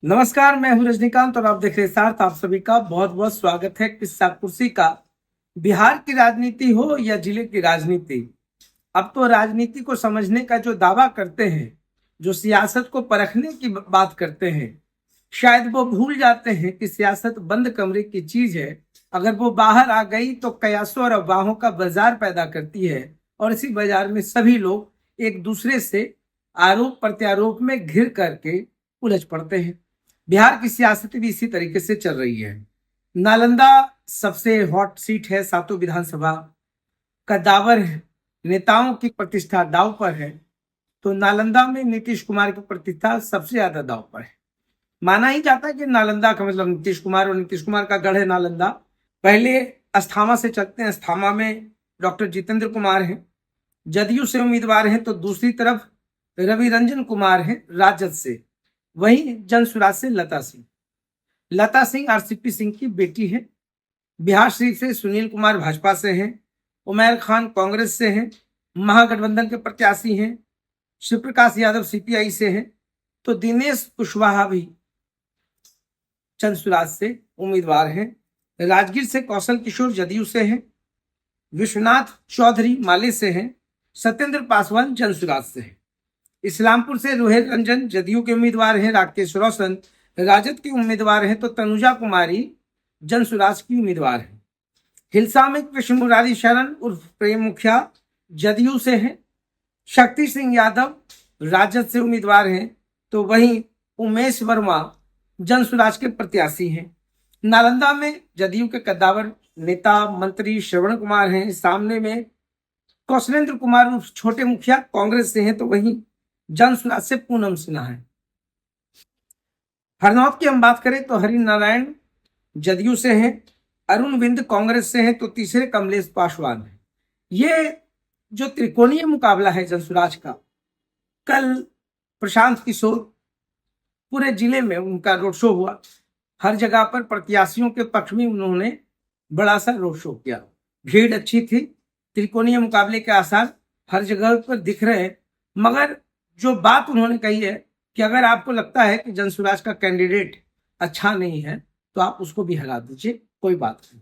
नमस्कार, मैं हूं रजनीकांत और आप देख रहे हैं सार्थ। आप सभी का बहुत बहुत स्वागत है। किस्सा कुर्सी का। बिहार की राजनीति हो या जिले की राजनीति, अब तो राजनीति को समझने का जो दावा करते हैं, जो सियासत को परखने की बात करते हैं, शायद वो भूल जाते हैं कि सियासत बंद कमरे की चीज है। अगर वो बाहर आ गई तो कयासों और अफवाहों का बाजार पैदा करती है और इसी बाजार में सभी लोग एक दूसरे से आरोप प्रत्यारोप में घिर करके उलझ पड़ते हैं। बिहार की सियासत भी इसी तरीके से चल रही है। नालंदा सबसे हॉट सीट है, सातों विधानसभा का दावर है, नेताओं की प्रतिष्ठा दाव पर है। तो नालंदा में नीतीश कुमार की प्रतिष्ठा सबसे ज्यादा दाव पर है। माना ही जाता है कि नालंदा का मतलब नीतीश कुमार और नीतीश कुमार का गढ़ है नालंदा। पहले अस्थामा से चलते हैं। अस्थामा में डॉक्टर जितेंद्र कुमार हैं, जदयू से उम्मीदवार हैं। तो दूसरी तरफ रवि रंजन कुमार हैं राजद से। वहीं जनसुराज से लता सिंह आरसीपी सिंह की बेटी है। बिहार शरीफ से सुनील कुमार भाजपा से हैं। उमैर खान कांग्रेस से हैं, महागठबंधन के प्रत्याशी हैं। शिव प्रकाश यादव सीपीआई से हैं। तो दिनेश कुशवाहा भी जनसुराज से उम्मीदवार हैं। राजगीर से कौशल किशोर जदयू से हैं। विश्वनाथ चौधरी माले से हैं। सत्येंद्र पासवान जनसुराज से हैं। इस्लामपुर से रोहित रंजन जदयू के उम्मीदवार हैं। राकेश रोशन राजद के उम्मीदवार हैं। तो तनुजा कुमारी जनसुराज की उम्मीदवार हैं। हिलसा में कृष्ण मुरारी शरण उर्फ प्रेम मुखिया जदयू से हैं। शक्ति सिंह यादव राजद से उम्मीदवार हैं। तो वहीं उमेश वर्मा जनसुराज के प्रत्याशी हैं। नालंदा में जदयू के कद्दावर नेता मंत्री श्रवण कुमार हैं। सामने में कौशलेंद्र कुमार उर्फ छोटे मुखिया कांग्रेस से हैं। तो वहीं जनसुराज से पूनम सिन्हा है। हरनौत की हम बात करें तो हरि नारायण जदयू से हैं। अरुण विंद कांग्रेस से हैं। तो तीसरे कमलेश पासवान है। ये जो त्रिकोणीय मुकाबला है जनसुराज का, कल प्रशांत किशोर पूरे जिले में उनका रोड शो हुआ। हर जगह पर प्रत्याशियों के पक्ष में उन्होंने बड़ा सा रोड शो किया। भीड़ अच्छी थी। त्रिकोणीय मुकाबले के आसार हर जगह पर दिख रहे हैं। मगर जो बात उन्होंने कही है कि अगर आपको लगता है कि जनसुराज का कैंडिडेट अच्छा नहीं है तो आप उसको भी हरा दीजिए, कोई बात नहीं।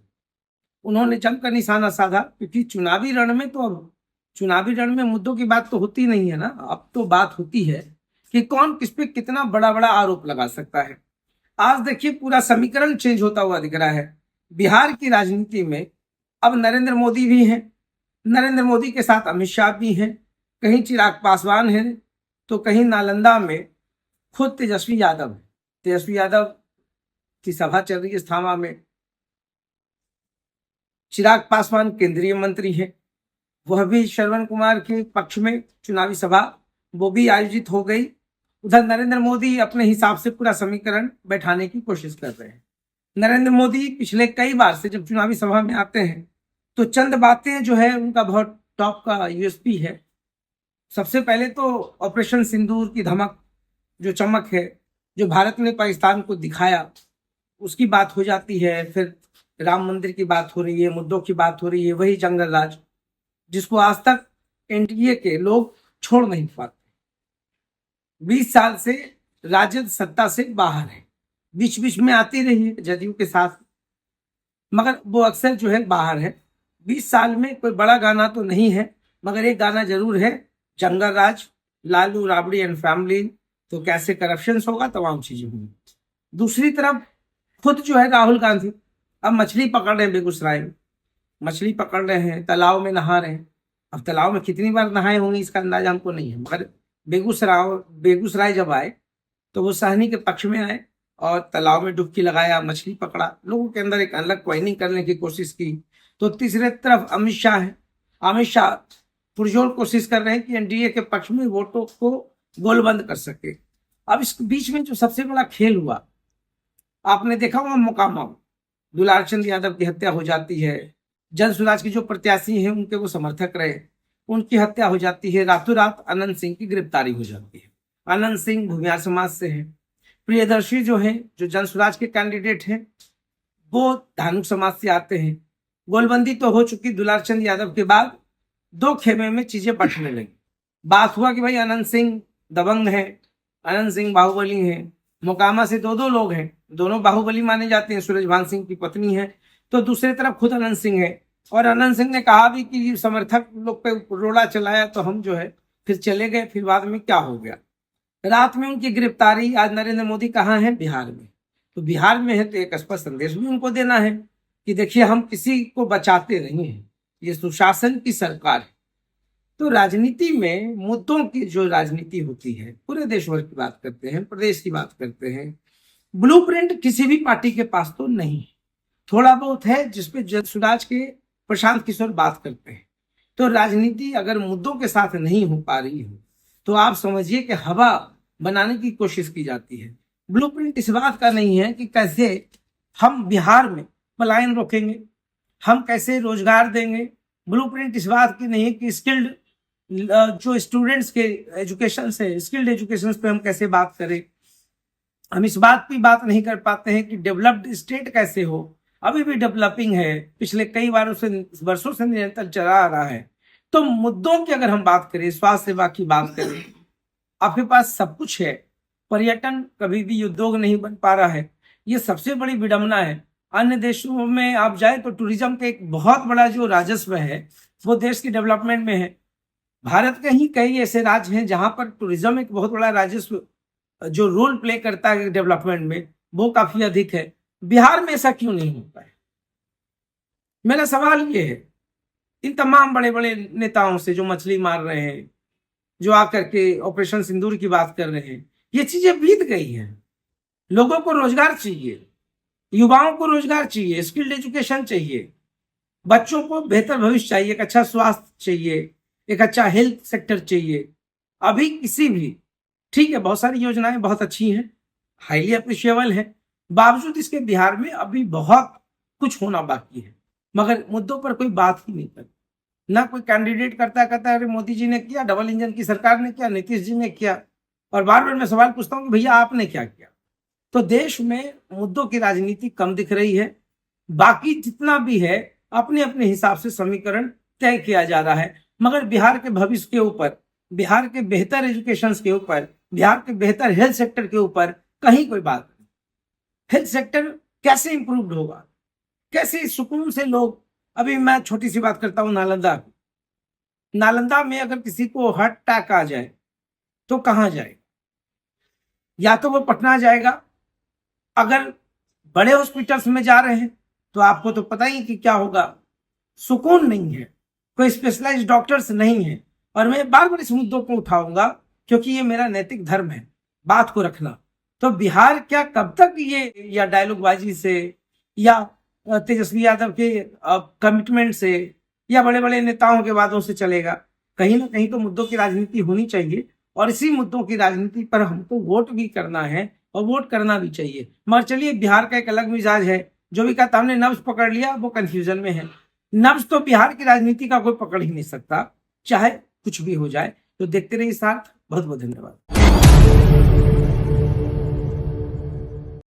उन्होंने जमकर निशाना साधा, क्योंकि चुनावी रण में तो अब चुनावी रण में मुद्दों की बात तो होती नहीं है ना। अब तो बात होती है कि कौन किस पे कितना बड़ा बड़ा आरोप लगा सकता है। आज देखिए पूरा समीकरण चेंज होता हुआ दिख रहा है बिहार की राजनीति में। अब नरेंद्र मोदी भी हैं, नरेंद्र मोदी के साथ अमित शाह भी हैं, कहीं चिराग पासवान हैं, तो कहीं नालंदा में खुद तेजस्वी यादव है। तेजस्वी यादव की सभा चल रही है स्थामा में। चिराग पासवान केंद्रीय मंत्री हैं, वह भी श्रवण कुमार के पक्ष में चुनावी सभा वो भी आयोजित हो गई। उधर नरेंद्र मोदी अपने हिसाब से पूरा समीकरण बैठाने की कोशिश कर रहे हैं। नरेंद्र मोदी पिछले कई बार से जब चुनावी सभा में आते हैं तो चंद बातें जो है उनका बहुत टॉप का यूएसपी है। सबसे पहले तो ऑपरेशन सिंदूर की धमक, जो चमक है, जो भारत ने पाकिस्तान को दिखाया, उसकी बात हो जाती है। फिर राम मंदिर की बात हो रही है, मुद्दों की बात हो रही है। वही जंगल राज जिसको आज तक एनडीए के लोग छोड़ नहीं पाते। 20 साल से राजद सत्ता से बाहर है, बीच बीच में आती रही है जदयू के साथ, मगर वो अक्सर जो है बाहर है। 20 साल में कोई बड़ा गाना तो नहीं है, मगर एक गाना जरूर है, जंगल राज, लालू राबड़ी एंड फैमिली, तो कैसे करप्शन होगा, तमाम चीजें होंगी। दूसरी तरफ खुद जो है राहुल गांधी अब मछली पकड़ रहे हैं बेगूसराय में, मछली पकड़ रहे हैं, तालाब में नहा रहे हैं। अब तालाब में कितनी बार नहाए होंगे इसका अंदाजा हमको नहीं है, मगर बेगूसराय जब आए तो वो सहनी के पक्ष में आए और तालाब में डुबकी लगाया, मछली पकड़ा, लोगों के अंदर एक अलग क्वाइनिंग करने की कोशिश की। तो तीसरे तरफ अमित शाह है। अमित शाह पुरजोर कोशिश कर रहे हैं कि एनडीए के पक्ष में वोटों को गोलबंद कर सके। अब इस बीच में जो सबसे बड़ा खेल हुआ, आपने देखा होगा, मोकामा दुलारचंद यादव की हत्या हो जाती है। जनसुराज के जो प्रत्याशी हैं उनके वो समर्थक रहे, उनकी हत्या हो जाती है। रातों रात अनंत सिंह की गिरफ्तारी हो जाती है। अनंत सिंह भूमियार समाज से है। प्रियदर्शी जो है, जो जनसुराज के कैंडिडेट हैं, वो धानुक समाज से आते हैं। गोलबंदी तो हो चुकी दुलारचंद यादव के बाद, दो खेमे में चीजें बंटने लगी। बात हुआ कि भाई अनंत सिंह दबंग है, अनंत सिंह बाहुबली हैं, मोकामा से दो लोग हैं, दोनों बाहुबली माने जाते हैं, सूरजभान सिंह की पत्नी है, तो दूसरी तरफ खुद अनंत सिंह है। और अनंत सिंह ने कहा भी कि समर्थक लोग पे रोड़ा चलाया तो हम जो है फिर चले गए, फिर बाद में क्या हो गया। रात में उनकी गिरफ्तारी, आज नरेंद्र मोदी कहाँ है? बिहार में। तो बिहार में है तो एक स्पष्ट संदेश भी उनको देना है कि देखिए हम किसी को बचाते नहीं हैं, ये सुशासन की सरकार है। तो राजनीति में मुद्दों की जो राजनीति होती है, पूरे देश भर की बात करते हैं, प्रदेश की बात करते हैं, ब्लूप्रिंट किसी भी पार्टी के पास तो नहीं है। थोड़ा बहुत है जिसपे सुराज के प्रशांत किशोर बात करते हैं। तो राजनीति अगर मुद्दों के साथ नहीं हो पा रही हो तो आप समझिए कि हवा बनाने की कोशिश की जाती है। ब्लूप्रिंट इस बात का नहीं है कि कैसे हम बिहार में पलायन रोकेंगे, हम कैसे रोजगार देंगे। ब्लूप्रिंट इस बात की नहीं है कि स्किल्ड जो स्टूडेंट्स के एजुकेशन से, स्किल्ड एजुकेशन पे हम कैसे बात करें। हम इस बात की बात नहीं कर पाते हैं कि डेवलप्ड स्टेट कैसे हो, अभी भी डेवलपिंग है, पिछले कई वर्षों से निरंतर चला आ रहा है। तो मुद्दों की अगर हम बात करें, स्वास्थ्य सेवा की बात करें, आपके पास सब कुछ है, पर्यटन कभी भी उद्योग नहीं बन पा रहा है, ये सबसे बड़ी विडंबना है। अन्य देशों में आप जाए तो टूरिज्म का एक बहुत बड़ा जो राजस्व है वो देश की डेवलपमेंट में है। भारत के ही कई ऐसे राज्य हैं जहां पर टूरिज्म एक बहुत बड़ा राजस्व जो रोल प्ले करता है डेवलपमेंट में, वो काफी अधिक है। बिहार में ऐसा क्यों नहीं होता है? मेरा सवाल ये है इन तमाम बड़े बड़े नेताओं से जो मछली मार रहे हैं, जो आकर के ऑपरेशन सिंदूर की बात कर रहे हैं, ये चीजें बीत गई हैं। लोगों को रोजगार चाहिए, युवाओं को रोजगार चाहिए, स्किल्ड एजुकेशन चाहिए, बच्चों को बेहतर भविष्य चाहिए, एक अच्छा स्वास्थ्य चाहिए, एक अच्छा हेल्थ सेक्टर चाहिए। अभी किसी भी, ठीक है बहुत सारी योजनाएं बहुत अच्छी हैं, हाईली अप्रिशिएबल है, बावजूद इसके बिहार में अभी बहुत कुछ होना बाकी है। मगर मुद्दों पर कोई बात ही नहीं करता, ना कोई कैंडिडेट कहता है अरे मोदी जी ने किया, डबल इंजन की सरकार ने किया, नीतीश जी ने किया। और बार बार मैं सवाल पूछता हूँ कि भैया आपने क्या किया? तो देश में मुद्दों की राजनीति कम दिख रही है। बाकी जितना भी है अपने अपने हिसाब से समीकरण तय किया जा रहा है, मगर बिहार के भविष्य के ऊपर, बिहार के बेहतर एजुकेशन के ऊपर, बिहार के बेहतर हेल्थ सेक्टर के ऊपर कहीं कोई बात नहीं। हेल्थ सेक्टर कैसे इंप्रूव्ड होगा, कैसे सुकून से लोग, अभी मैं छोटी सी बात करता हूँ नालंदा में अगर किसी को हार्ट अटैक आ जाए तो कहाँ जाए? या तो वो पटना जाएगा, अगर बड़े हॉस्पिटल्स में जा रहे हैं तो आपको तो पता ही कि क्या होगा, सुकून नहीं है, कोई स्पेशलाइज्ड डॉक्टर्स नहीं है। और मैं बार बार इस मुद्दों को उठाऊंगा क्योंकि ये मेरा नैतिक धर्म है बात को रखना। तो बिहार क्या कब तक ये या डायलॉगबाजी से या तेजस्वी यादव के कमिटमेंट से या बड़े बड़े नेताओं के वादों से चलेगा? कहीं ना कहीं तो मुद्दों की राजनीति होनी चाहिए, और इसी मुद्दों की राजनीति पर हमको वोट भी करना है और वोट करना भी चाहिए। मगर चलिए, बिहार का एक अलग मिजाज है, जो भी कहता हमने नब्ज पकड़ लिया वो कंफ्यूजन में है। नब्ज तो बिहार की राजनीति का कोई पकड़ ही नहीं सकता, चाहे कुछ भी हो जाए। तो देखते रहिए साथ। बहुत बहुत धन्यवाद।